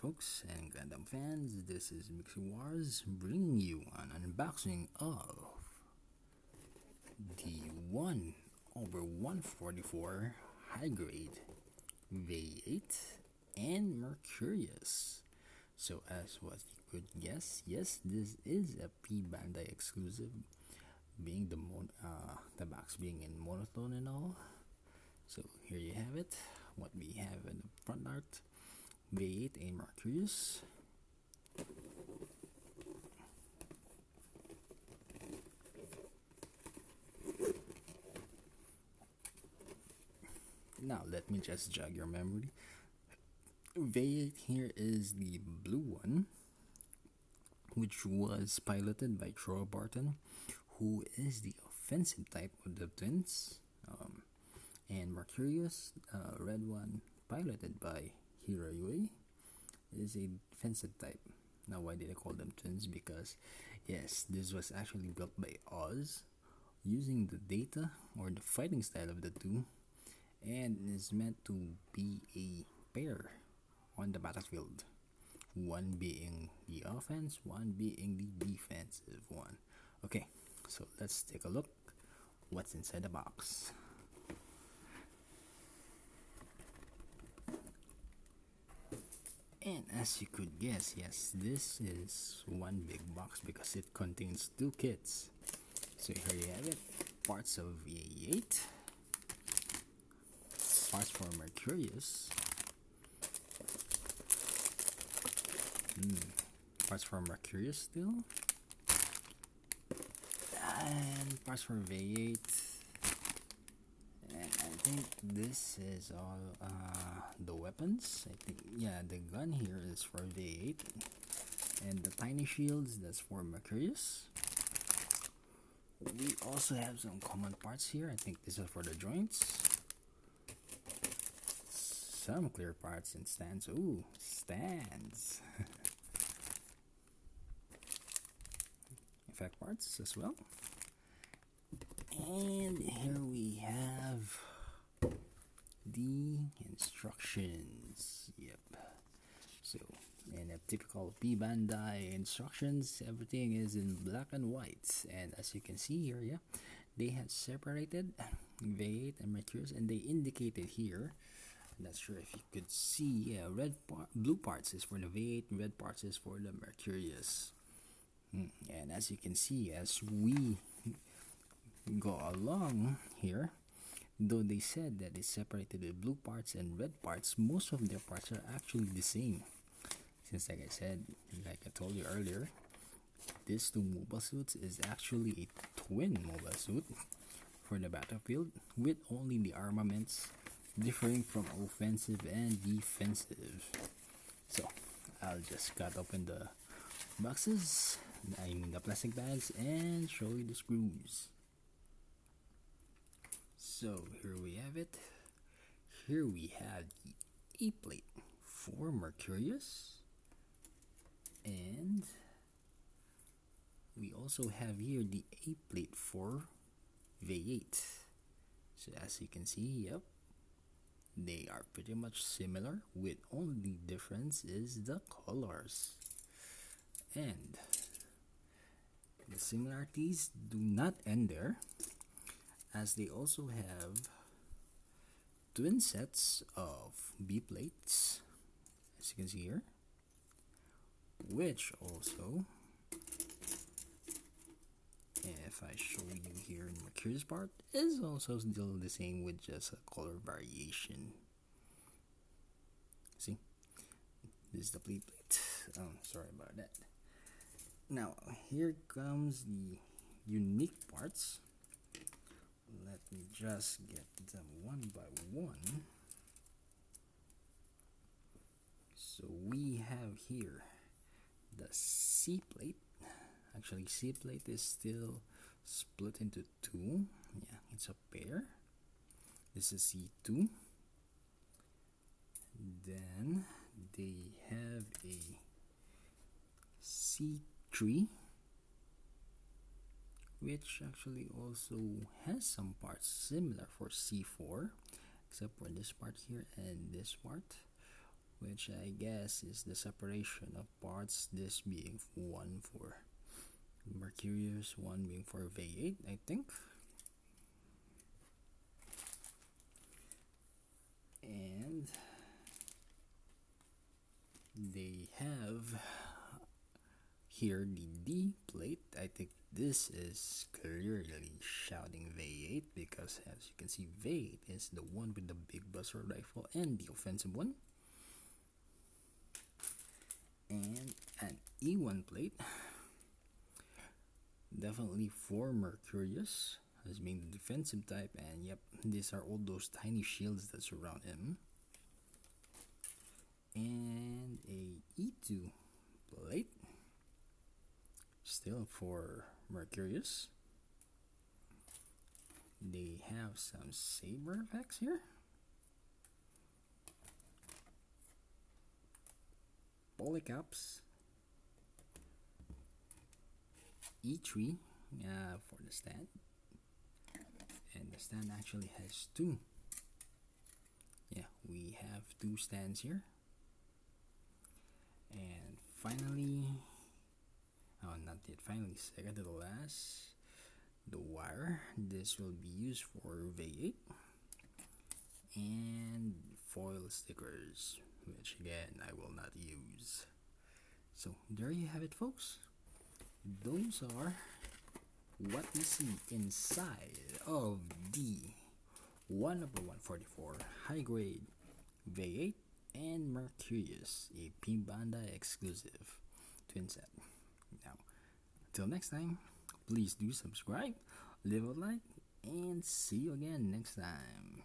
folks and Gundam fans. This is Mixie Wars bringing you an unboxing of the 1 over 144 high grade Vayeate and Mercurius. So as what you could guess, yes, this is a Bandai exclusive, being the box being in monotone and all. So here you have it. What we have in the front art: Vayeate and Mercurius. Now let me just jog your memory. Vayeate here is the blue one, which was piloted by Trowa Barton, who is the offensive type of the twins, and Mercurius, red one, piloted by Heero, is a defensive type. Now, why did I call them twins? Because yes, this was actually built by Oz using the data or the fighting style of the two, and is meant to be a pair on the battlefield, one being the offense, one being the defensive one. Okay, so let's take a look what's inside the box. And as you could guess, yes, this is one big box because it contains two kits. So here you have it: parts of Vayeate, parts for Mercurius, parts for Mercurius still, and parts for Vayeate. And I think this is all the weapons. I think, yeah, the gun here is for Vayeate, and the tiny shields, that's for Mercurius. We also have some common parts here. I think this is for the joints. Some clear parts and stands. Ooh, stands. Effect parts as well. And here we have the instructions. Yep. So, in a typical Bandai instructions, everything is in black and white. And as you can see here, yeah, they have separated Vayeate and Mercurius, and they indicated here. I'm not sure if you could see. Yeah, blue parts is for the Vayeate, red parts is for the Mercurius. And as you can see, as we go along here, though they said that they separated the blue parts and red parts, most of their parts are actually the same. Since, like I said, like I told you earlier, these two mobile suits is actually a twin mobile suit for the battlefield, with only the armaments differing from offensive and defensive. So I'll just cut open the boxes, I mean the plastic bags, and show you the screws. So here we have it. Here we have the A plate for Mercurius, and we also have here the A plate for Vayeate. So as you can see, yep, they are pretty much similar, with only difference is the colors. And the similarities do not end there, as they also have twin sets of B plates, as you can see here, which also, if I show you here in Mercurius part, is also still the same with just a color variation. See, this is the plate. Sorry about that. Now here comes the unique parts. Let me just get them one by one. So we have here the C plate. Actually, C plate is still split into two. Yeah, it's a pair. This is C2. Then they have a C3, which actually also has some parts similar for C4, except for this part here and this part, which I guess is the separation of parts, this being one for Mercurius, one being for Vayeate, I think. And they have here the D plate. I think this is clearly shouting Vayeate because, as you can see, Vayeate is the one with the big buster rifle and the offensive one. And an E1 plate, definitely for Mercurius as being the defensive type, and yep, these are all those tiny shields that surround him. And a E2 plate, still for Mercurius. They have some saber effects here. Polycaps. E3 for the stand. And the stand actually has two. Yeah, we have two stands here. And finally, not yet finally, second to the last, the wire. This will be used for Vayeate. And foil stickers, which again I will not use. So there you have it, folks. Those are what we see inside of the 1/144 high grade Vayeate and Mercurius, a Bandai exclusive twin set. Now, until next time, please do subscribe, leave a like, and see you again next time.